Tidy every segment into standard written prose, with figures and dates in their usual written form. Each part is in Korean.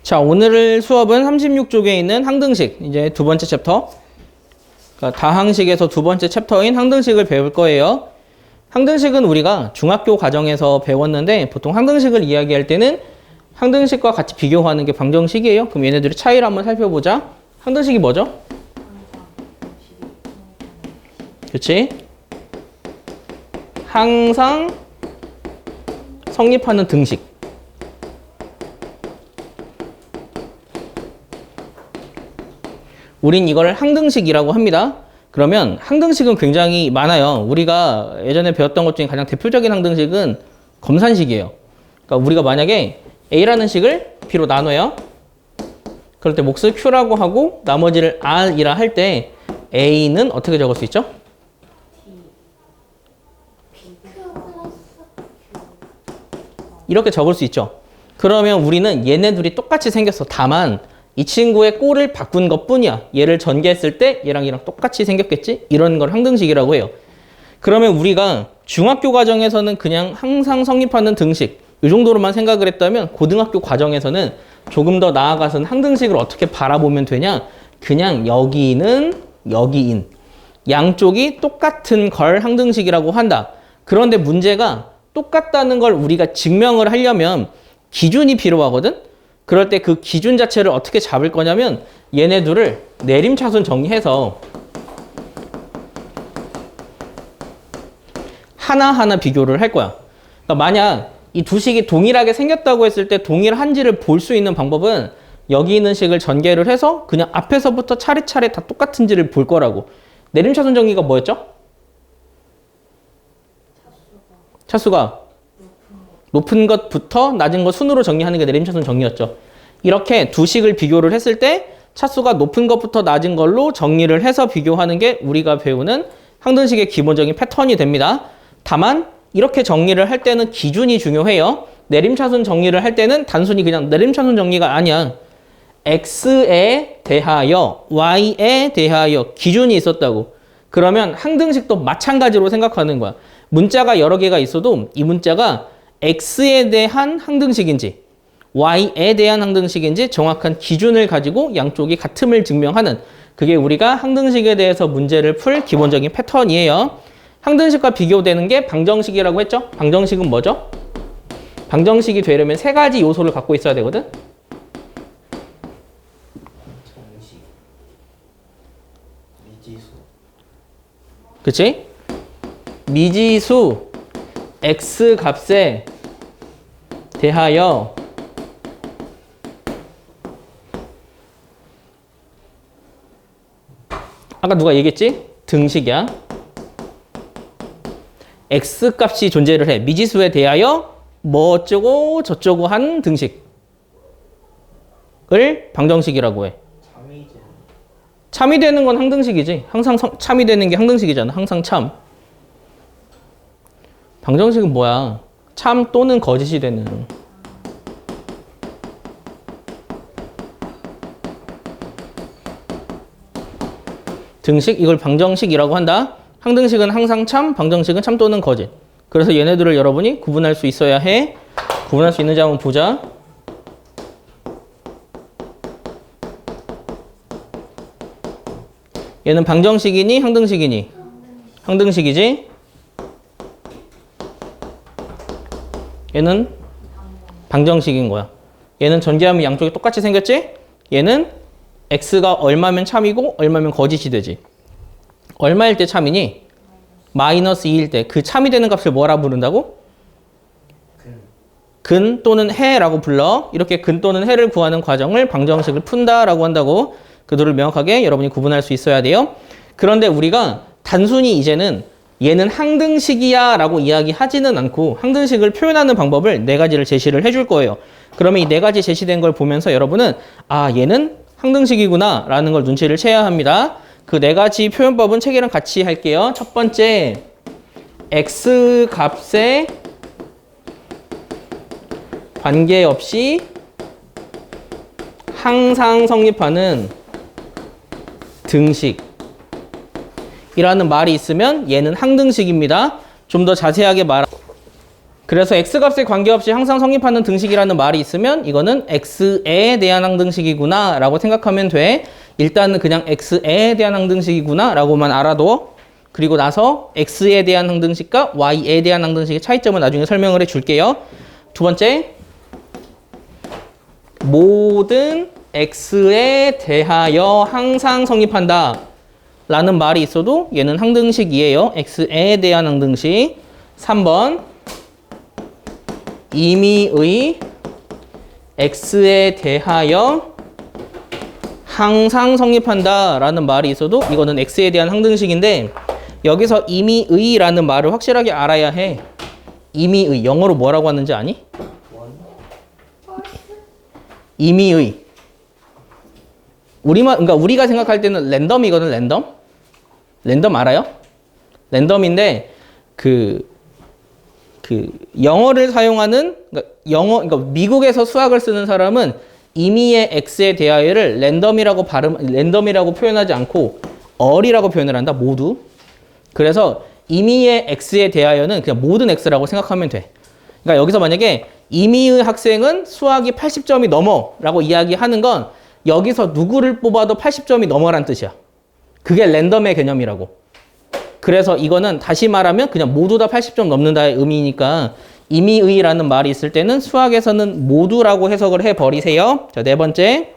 자, 오늘 수업은 36쪽에 있는 항등식, 이제 두 번째 챕터. 그러니까 다항식에서 두 번째 챕터인 항등식을 배울 거예요. 항등식은 우리가 중학교 과정에서 배웠는데 보통 항등식을 이야기할 때는 항등식과 같이 비교하는 게 방정식이에요. 그럼 얘네들의 차이를 한번 살펴보자. 항등식이 뭐죠? 그렇지? 항상 성립하는 등식. 우린 이걸 항등식이라고 합니다. 그러면 항등식은 굉장히 많아요. 우리가 예전에 배웠던 것 중에 가장 대표적인 항등식은 검산식이에요. 그러니까 우리가 만약에 A라는 식을 B로 나눠요. 그럴 때 몫을 Q라고 하고 나머지를 R이라 할 때 A는 어떻게 적을 수 있죠? 이렇게 적을 수 있죠. 그러면 우리는 얘네 둘이 똑같이 생겼어. 다만 이 친구의 꼴을 바꾼 것 뿐이야. 얘를 전개했을 때 얘랑 똑같이 생겼겠지? 이런 걸 항등식이라고 해요. 그러면 우리가 중학교 과정에서는 그냥 항상 성립하는 등식 이 정도로만 생각을 했다면 고등학교 과정에서는 조금 더 나아가서는 항등식을 어떻게 바라보면 되냐? 그냥 여기는 여기인 양쪽이 똑같은 걸 항등식이라고 한다. 그런데 문제가 똑같다는 걸 우리가 증명을 하려면 기준이 필요하거든? 그럴 때 그 기준 자체를 어떻게 잡을 거냐면 얘네 둘을 내림차순 정리해서 하나하나 비교를 할 거야. 그러니까 만약 이 두 식이 동일하게 생겼다고 했을 때 동일한지를 볼 수 있는 방법은 여기 있는 식을 전개를 해서 그냥 앞에서부터 차례차례 다 똑같은지를 볼 거라고. 내림차순 정리가 뭐였죠? 차수가 높은 것부터 낮은 것 순으로 정리하는 게 내림차순 정리였죠. 이렇게 두 식을 비교를 했을 때 차수가 높은 것부터 낮은 걸로 정리를 해서 비교하는 게 우리가 배우는 항등식의 기본적인 패턴이 됩니다. 다만 이렇게 정리를 할 때는 기준이 중요해요. 내림차순 정리를 할 때는 단순히 그냥 내림차순 정리가 아니야. x에 대하여 y에 대하여 기준이 있었다고. 그러면 항등식도 마찬가지로 생각하는 거야. 문자가 여러 개가 있어도 이 문자가 x에 대한 항등식인지 y에 대한 항등식인지 정확한 기준을 가지고 양쪽이 같음을 증명하는 그게 우리가 항등식에 대해서 문제를 풀 기본적인 패턴이에요. 항등식과 비교되는 게 방정식이라고 했죠? 방정식은 뭐죠? 방정식이 되려면 세 가지 요소를 갖고 있어야 되거든? 미지수. 그치? 미지수 x 값에 대하여 아까 누가 얘기했지? 등식이야. x 값이 존재를 해. 미지수에 대하여 뭐 어쩌고 저쩌고 한 등식을 방정식이라고 해. 참이 되는 건 항등식이지. 항상 참이 되는 게 항등식이잖아. 항상 참. 방정식은 뭐야? 참 또는 거짓이 되는. 등식, 이걸 방정식이라고 한다. 항등식은 항상 참, 방정식은 참 또는 거짓. 그래서 얘네들을 여러분이 구분할 수 있어야 해. 구분할 수 있는지 한번 보자. 얘는 방정식이니 항등식이니? 항등식이지? 얘는 방정식인 거야. 얘는 전개하면 양쪽이 똑같이 생겼지? 얘는 x가 얼마면 참이고 얼마면 거짓이 되지. 얼마일 때 참이니? 마이너스 2일 때 그 참이 되는 값을 뭐라 부른다고? 근 또는 해라고 불러. 이렇게 근 또는 해를 구하는 과정을 방정식을 푼다라고 한다고. 그 둘을 명확하게 여러분이 구분할 수 있어야 돼요. 그런데 우리가 단순히 이제는 얘는 항등식이야 라고 이야기하지는 않고 항등식을 표현하는 방법을 네 가지를 제시를 해줄 거예요. 그러면 이 네 가지 제시된 걸 보면서 여러분은 아 얘는 항등식이구나 라는 걸 눈치를 채야 합니다. 그 네 가지 표현법은 책이랑 같이 할게요. 첫 번째, x 값에 관계없이 항상 성립하는 등식이라는 말이 있으면 얘는 항등식입니다. 좀 더 자세하게 그래서 x값에 관계없이 항상 성립하는 등식이라는 말이 있으면 이거는 x에 대한 항등식이구나 라고 생각하면 돼. 일단은 그냥 x에 대한 항등식이구나 라고만 알아둬. 그리고 나서 x에 대한 항등식과 y에 대한 항등식의 차이점을 나중에 설명을 해 줄게요. 두 번째, 모든 x에 대하여 항상 성립한다 라는 말이 있어도 얘는 항등식이에요. x에 대한 항등식. 3번, 임의의 x에 대하여 항상 성립한다 라는 말이 있어도 이거는 x에 대한 항등식인데, 여기서 임의의라는 말을 확실하게 알아야 해. 임의의, 영어로 뭐라고 하는지 아니? 임의의. 그러니까 우리가 생각할 때는 랜덤이거든, 랜덤. 랜덤 알아요? 랜덤인데 영어를 사용하는, 그러니까 미국에서 수학을 쓰는 사람은 임의의 x에 대하여를 랜덤이라고 표현하지 않고 all이라고 표현을 한다, 모두. 그래서 임의의 x에 대하여는 그냥 모든 x라고 생각하면 돼. 그러니까 여기서 만약에 임의의 학생은 수학이 80점이 넘어라고 이야기하는 건 여기서 누구를 뽑아도 80점이 넘어란 뜻이야. 그게 랜덤의 개념이라고. 그래서 이거는 다시 말하면 그냥 모두 다 80점 넘는다의 의미니까 임의의라는 말이 있을 때는 수학에서는 모두라고 해석을 해버리세요. 자, 네 번째.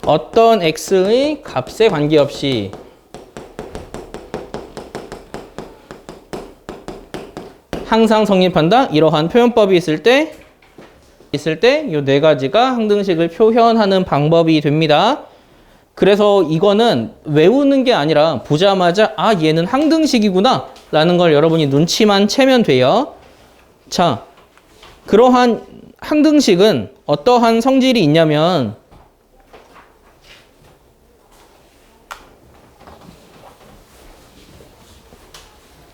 어떤 x의 값에 관계없이 항상 성립한다. 이러한 표현법이 있을 때 이 네 가지가 항등식을 표현하는 방법이 됩니다. 그래서 이거는 외우는 게 아니라 보자마자 아, 얘는 항등식이구나 라는 걸 여러분이 눈치만 채면 돼요. 자, 그러한 항등식은 어떠한 성질이 있냐면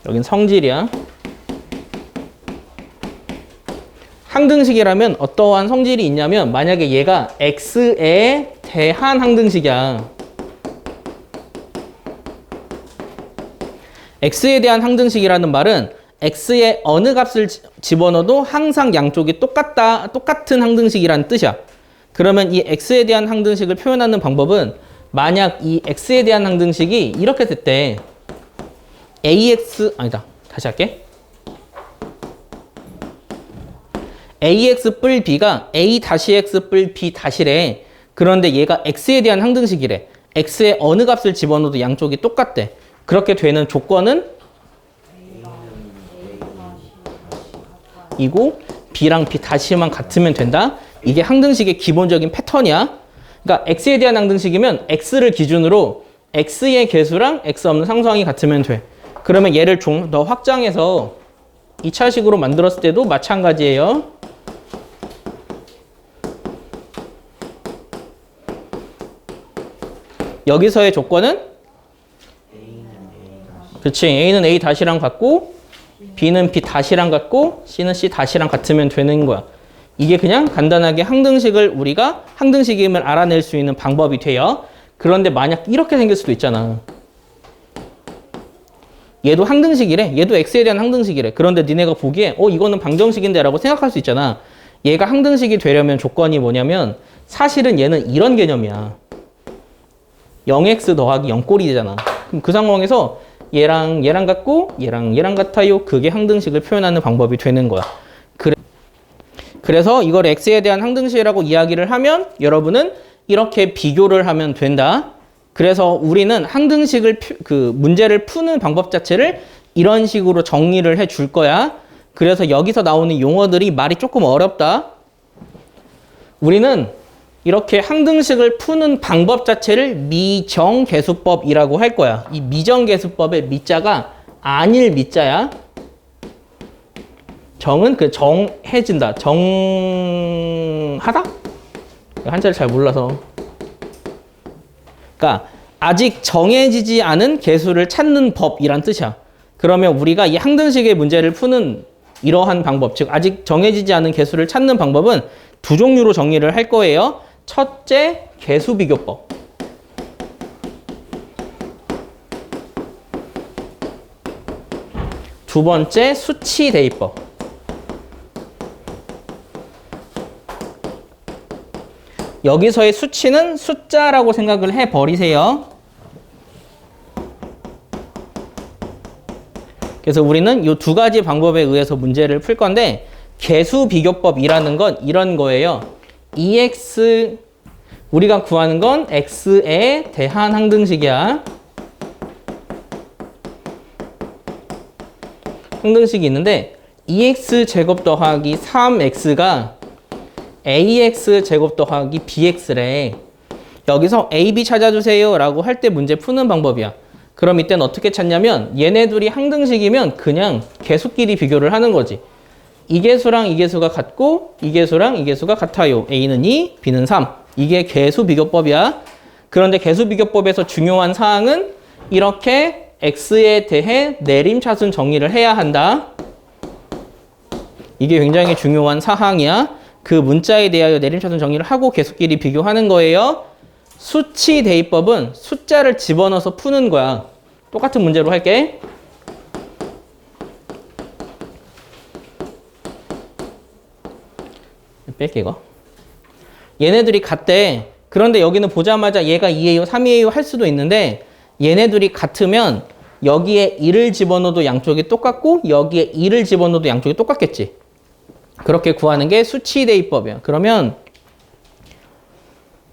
여긴 성질이야. 항등식이라면 어떠한 성질이 있냐면 만약에 얘가 x에 대한 항등식이야. x에 대한 항등식이라는 말은 x의 어느 값을 집어넣어도 항상 양쪽이 똑같은 항등식이라는 뜻이야. 그러면 이 x에 대한 항등식을 표현하는 방법은 만약 이 x에 대한 항등식이 이렇게 됐대. 다시 할게. ax 뿔 b가 a-x 뿔 b 다시래. 그런데 얘가 x에 대한 항등식이래. x의 어느 값을 집어넣어도 양쪽이 똑같대. 그렇게 되는 조건은 이고 b랑 b 다시만 같으면 된다. 이게 항등식의 기본적인 패턴이야. 그러니까 x에 대한 항등식이면 x를 기준으로 x의 개수랑 x 없는 상수항이 같으면 돼. 그러면 얘를 좀 더 확장해서 2차식으로 만들었을 때도 마찬가지예요. 여기서의 조건은 그렇지. A는 A 다시랑 같고 B는 B 다시랑 같고 C는 C 다시랑 같으면 되는 거야. 이게 그냥 간단하게 항등식을 우리가 항등식임을 알아낼 수 있는 방법이 돼요. 그런데 만약 이렇게 생길 수도 있잖아. 얘도 항등식이래. 얘도 x에 대한 항등식이래. 그런데 니네가 보기에 이거는 방정식인데 라고 생각할 수 있잖아. 얘가 항등식이 되려면 조건이 뭐냐면 사실은 얘는 이런 개념이야. 0x 더하기 0꼴이잖아. 그럼 그 상황에서 얘랑 얘랑 같고 얘랑 같아요. 그게 항등식을 표현하는 방법이 되는 거야. 그래서 이걸 x에 대한 항등식이라고 이야기를 하면 여러분은 이렇게 비교를 하면 된다. 그래서 우리는 항등식을 문제를 푸는 방법 자체를 이런 식으로 정리를 해 줄 거야. 그래서 여기서 나오는 용어들이 말이 조금 어렵다. 우리는 이렇게 항등식을 푸는 방법 자체를 미정계수법이라고 할 거야. 이 미정계수법의 미자가 아닐 미자야. 정은 정해진다. 정하다? 한자를 잘 몰라서. 그러니까 아직 정해지지 않은 개수를 찾는 법이란 뜻이야. 그러면 우리가 이 항등식의 문제를 푸는 이러한 방법, 즉 아직 정해지지 않은 개수를 찾는 방법은 두 종류로 정리를 할 거예요. 첫째, 개수비교법. 두 번째 수치 대입법. 여기서의 수치는 숫자라고 생각을 해버리세요. 그래서 우리는 이 두 가지 방법에 의해서 문제를 풀 건데 개수비교법이라는 건 이런 거예요. EX 우리가 구하는 건 X에 대한 항등식이야. 항등식이 있는데 EX 제곱 더하기 3X가 AX 제곱 더하기 BX래. 여기서 AB 찾아주세요 라고 할 때 문제 푸는 방법이야. 그럼 이때는 어떻게 찾냐면 얘네 둘이 항등식이면 그냥 개수끼리 비교를 하는 거지. 이 개수랑 이 개수가 같고 이 개수랑 이 개수가 같아요. A는 2, B는 3. 이게 개수비교법이야. 그런데 개수비교법에서 중요한 사항은 이렇게 X에 대해 내림차순 정리를 해야 한다. 이게 굉장히 중요한 사항이야. 그 문자에 대하여 내림차순 정리를 하고 개수끼리 비교하는 거예요. 수치 대입법은 숫자를 집어넣어서 푸는 거야. 똑같은 문제로 할게. 뺄게 이거. 얘네들이 같대. 그런데 여기는 보자마자 얘가 2예요, 3이에요 할 수도 있는데 얘네들이 같으면 여기에 1을 집어넣어도 양쪽이 똑같고 여기에 2를 집어넣어도 양쪽이 똑같겠지. 그렇게 구하는 게 수치 대입법이야. 그러면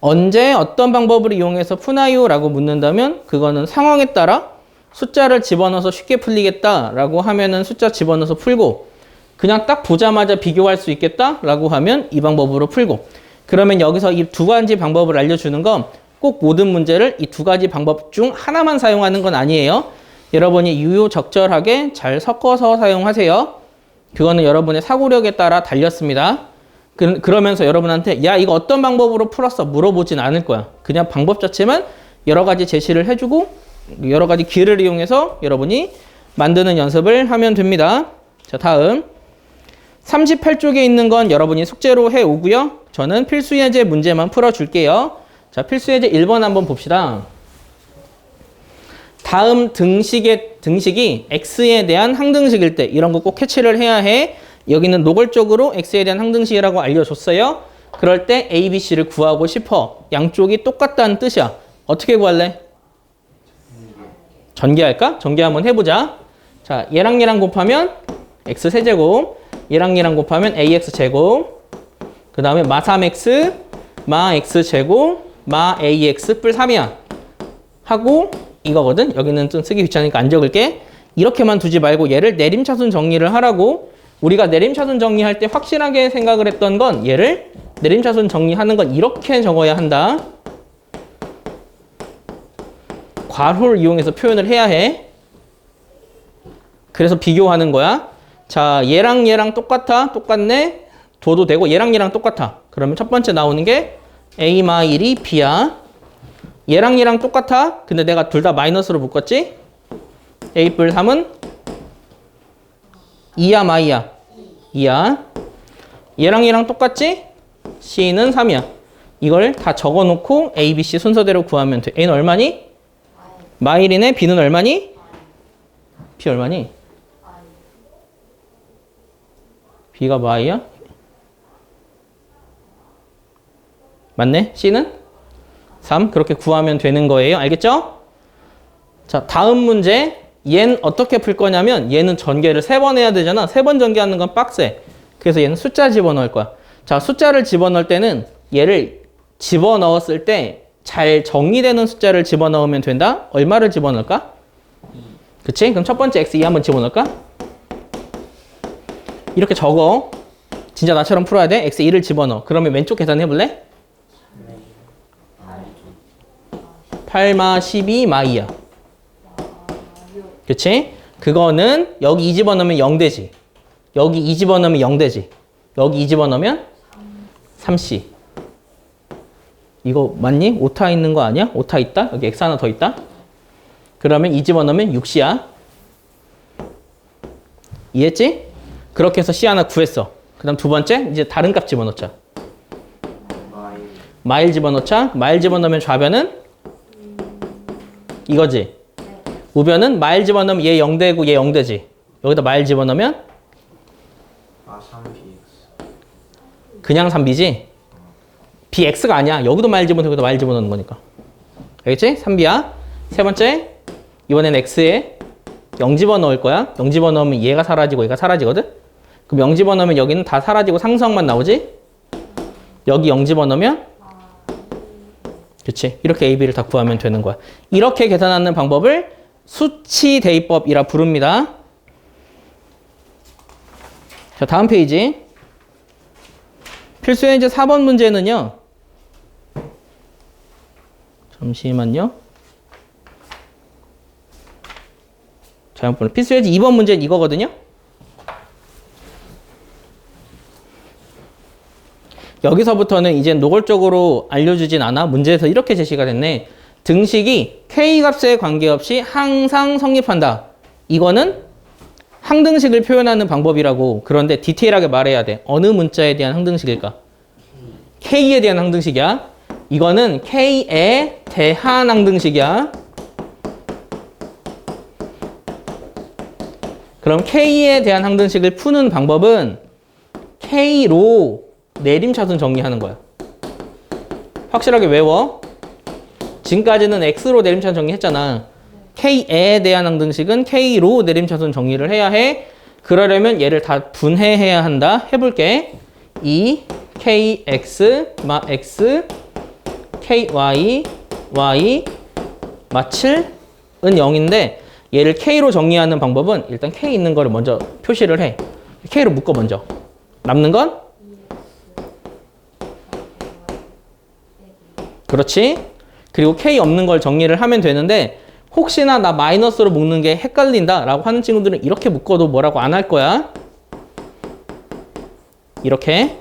언제 어떤 방법을 이용해서 푸나요? 라고 묻는다면 그거는 상황에 따라 숫자를 집어넣어서 쉽게 풀리겠다 라고 하면은 숫자 집어넣어서 풀고 그냥 딱 보자마자 비교할 수 있겠다 라고 하면 이 방법으로 풀고 그러면 여기서 이 두 가지 방법을 알려주는 건 꼭 모든 문제를 이 두 가지 방법 중 하나만 사용하는 건 아니에요. 여러분이 유효적절하게 잘 섞어서 사용하세요. 그거는 여러분의 사고력에 따라 달렸습니다. 그러면서 여러분한테 야 이거 어떤 방법으로 풀었어? 물어보진 않을 거야. 그냥 방법 자체만 여러 가지 제시를 해주고 여러 가지 기회를 이용해서 여러분이 만드는 연습을 하면 됩니다. 자 다음 38쪽에 있는 건 여러분이 숙제로 해오고요. 저는 필수예제 문제만 풀어줄게요. 자 필수예제 1번 한번 봅시다. 다음 등식이 x에 대한 항등식일 때 이런 거 꼭 캐치를 해야 해. 여기는 노골적으로 x에 대한 항등식이라고 알려줬어요. 그럴 때 a, b, c를 구하고 싶어. 양쪽이 똑같다는 뜻이야. 어떻게 구할래? 전개할까? 전개 한번 해보자. 자, 얘랑 곱하면 x 세제곱, 얘랑 곱하면 ax 제곱, 그 다음에 마 3x, 마 x 제곱, 마 ax 뿔 3이야. 하고 이거거든? 여기는 좀 쓰기 귀찮으니까 안 적을게. 이렇게만 두지 말고 얘를 내림차순 정리를 하라고. 우리가 내림차순 정리할 때 확실하게 생각을 했던 건 얘를 내림차순 정리하는 건 이렇게 적어야 한다. 괄호를 이용해서 표현을 해야 해. 그래서 비교하는 거야. 자, 얘랑 똑같아. 똑같네. 둬도 되고 얘랑 똑같아. 그러면 첫 번째 나오는 게 a 마일이 b야. 얘랑 똑같아. 근데 내가 둘 다 마이너스로 묶었지? a 뿔 3은 2야 마이야? 2야. 얘랑 똑같지? c는 3이야. 이걸 다 적어놓고 a, b, c 순서대로 구하면 돼. a는 얼마니? 마일이네. b는 얼마니? b 얼마니? b가 마이야? 맞네? c는? 3. 그렇게 구하면 되는 거예요. 알겠죠? 자, 다음 문제. 얘는 어떻게 풀 거냐면 얘는 전개를 3번 해야 되잖아. 3번 전개하는 건 빡세. 그래서 얘는 숫자 집어넣을 거야. 자, 숫자를 집어넣을 때는 얘를 집어넣었을 때 잘 정리되는 숫자를 집어넣으면 된다. 얼마를 집어넣을까? 그치? 그럼 첫 번째 x2 한번 집어넣을까? 이렇게 적어. 진짜 나처럼 풀어야 돼. x2를 집어넣어. 그러면 왼쪽 계산해볼래? 8마 12마이야. 그치? 그거는 여기 2 집어넣으면 0 되지. 여기 2 집어넣으면 0 되지. 여기 2 집어넣으면 3c. 이거 맞니? 오타 있는 거 아니야? 오타 있다? 여기 x 하나 더 있다? 그러면 2 집어넣으면 6c야. 이해했지? 그렇게 해서 c 하나 구했어. 그 다음 두 번째, 이제 다른 값 집어넣자. 마일 집어넣자. 마일 집어넣으면 좌변은? 이거지? 우변은 마일 집어넣으면 얘 0 되고 얘 0 되지. 여기다 말 집어넣으면 아 3bx. 그냥 3b지? bx가 아니야. 여기도 말 집어넣고 여기도 말 집어넣는 거니까. 알겠지? 3b야. 세 번째, 이번엔 x에 0 집어넣을 거야. 0 집어넣으면 얘가 사라지고 얘가 사라지거든? 그럼 0 집어넣으면 여기는 다 사라지고 상수항만 나오지? 여기 0 집어넣으면? 그치? 이렇게 a, b를 다 구하면 되는 거야. 이렇게 계산하는 방법을 수치 대입법이라 부릅니다. 자, 다음 페이지. 필수의 이제 4번 문제는요. 잠시만요. 잘못 보네. 필수의 2번 문제는 이거거든요. 여기서부터는 이제 노골적으로 알려주진 않아. 문제에서 이렇게 제시가 됐네. 등식이 K값에 관계없이 항상 성립한다. 이거는 항등식을 표현하는 방법이라고. 그런데 디테일하게 말해야 돼. 어느 문자에 대한 항등식일까? K에 대한 항등식이야. 이거는 K에 대한 항등식이야. 그럼 K에 대한 항등식을 푸는 방법은 K로 내림차순 정리하는 거야. 확실하게 외워. 지금까지는 X로 내림차순 정리했잖아. K에 대한 항등식은 K로 내림차순 정리를 해야 해. 그러려면 얘를 다 분해해야 한다. 해볼게. 2 KX 마 X KY Y 마 7은 0인데 얘를 K로 정리하는 방법은 일단 K 있는 거를 먼저 표시를 해. K로 묶어 먼저. 남는 건? 그렇지. 그리고 K 없는 걸 정리를 하면 되는데 혹시나 나 마이너스로 묶는 게 헷갈린다 라고 하는 친구들은 이렇게 묶어도 뭐라고 안 할 거야. 이렇게.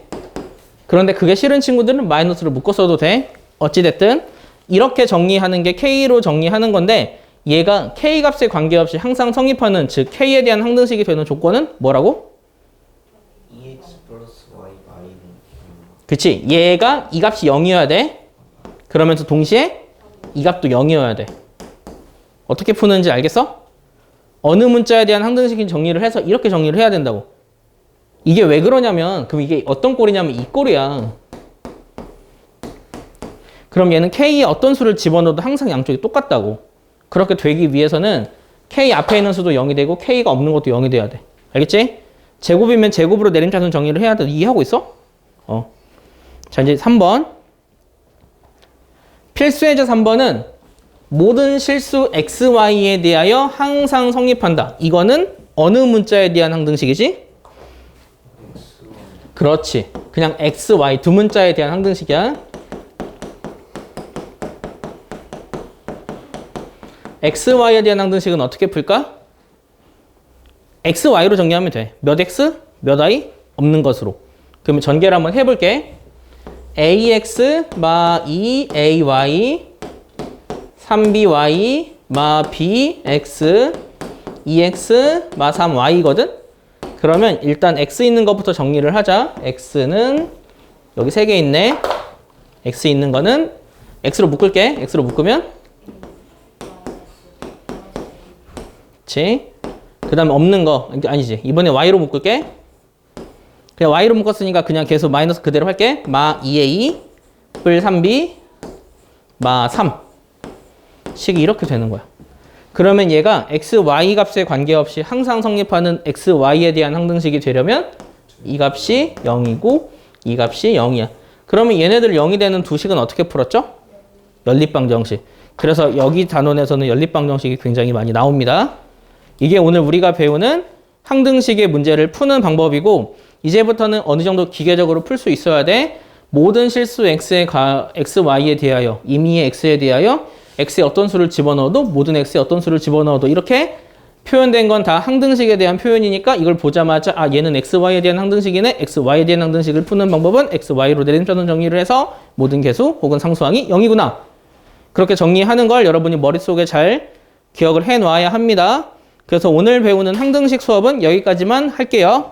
그런데 그게 싫은 친구들은 마이너스로 묶어 써도 돼. 어찌됐든 이렇게 정리하는 게 K로 정리하는 건데 얘가 K 값에 관계없이 항상 성립하는, 즉 K에 대한 항등식이 되는 조건은 뭐라고? 2x 플러스 y y는 그치. 얘가 이 값이 0이어야 돼. 그러면서 동시에 이 값도 0이어야 돼. 어떻게 푸는지 알겠어? 어느 문자에 대한 항등식인 정리를 해서 이렇게 정리를 해야 된다고. 이게 왜 그러냐면, 그럼 이게 어떤 꼴이냐면 이 꼴이야. 그럼 얘는 K에 어떤 수를 집어넣어도 항상 양쪽이 똑같다고. 그렇게 되기 위해서는 K 앞에 있는 수도 0이 되고 K가 없는 것도 0이 돼야 돼. 알겠지? 제곱이면 제곱으로 내림차순 정리를 해야 돼. 이해하고 있어? 자, 이제 3번. 필수예제 3번은 모든 실수 XY에 대하여 항상 성립한다. 이거는 어느 문자에 대한 항등식이지? 그렇지. 그냥 XY 두 문자에 대한 항등식이야. XY에 대한 항등식은 어떻게 풀까? XY로 정리하면 돼. 몇 X? 몇 Y? 없는 것으로. 그러면 전개를 한번 해볼게. AX 마 2AY 3BY 마 BX 2X 마 3Y거든? 그러면 일단 X 있는 것부터 정리를 하자. X는 여기 3개 있네. X 있는 거는 X로 묶을게. X로 묶으면 그치? 그 다음에 없는 거 아니지. 이번에 Y로 묶을게. 그냥 Y로 묶었으니까 그냥 계속 마이너스 그대로 할게. 마 2A 뿔 3B 마 3 식이 이렇게 되는 거야. 그러면 얘가 x, y 값에 관계없이 항상 성립하는 x, y에 대한 항등식이 되려면 이 값이 0이고 이 값이 0이야. 그러면 얘네들 0이 되는 두 식은 어떻게 풀었죠? 연립방정식. 그래서 여기 단원에서는 연립방정식이 굉장히 많이 나옵니다. 이게 오늘 우리가 배우는 항등식의 문제를 푸는 방법이고 이제부터는 어느 정도 기계적으로 풀 수 있어야 돼. 모든 실수 x, y에 대하여, 임의의 x에 대하여 x에 어떤 수를 집어넣어도 모든 x에 어떤 수를 집어넣어도 이렇게 표현된 건 다 항등식에 대한 표현이니까 이걸 보자마자 아 얘는 xy에 대한 항등식이네. xy에 대한 항등식을 푸는 방법은 xy로 내림차순 정리를 해서 모든 개수 혹은 상수항이 0이구나. 그렇게 정리하는 걸 여러분이 머릿속에 잘 기억을 해놔야 합니다. 그래서 오늘 배우는 항등식 수업은 여기까지만 할게요.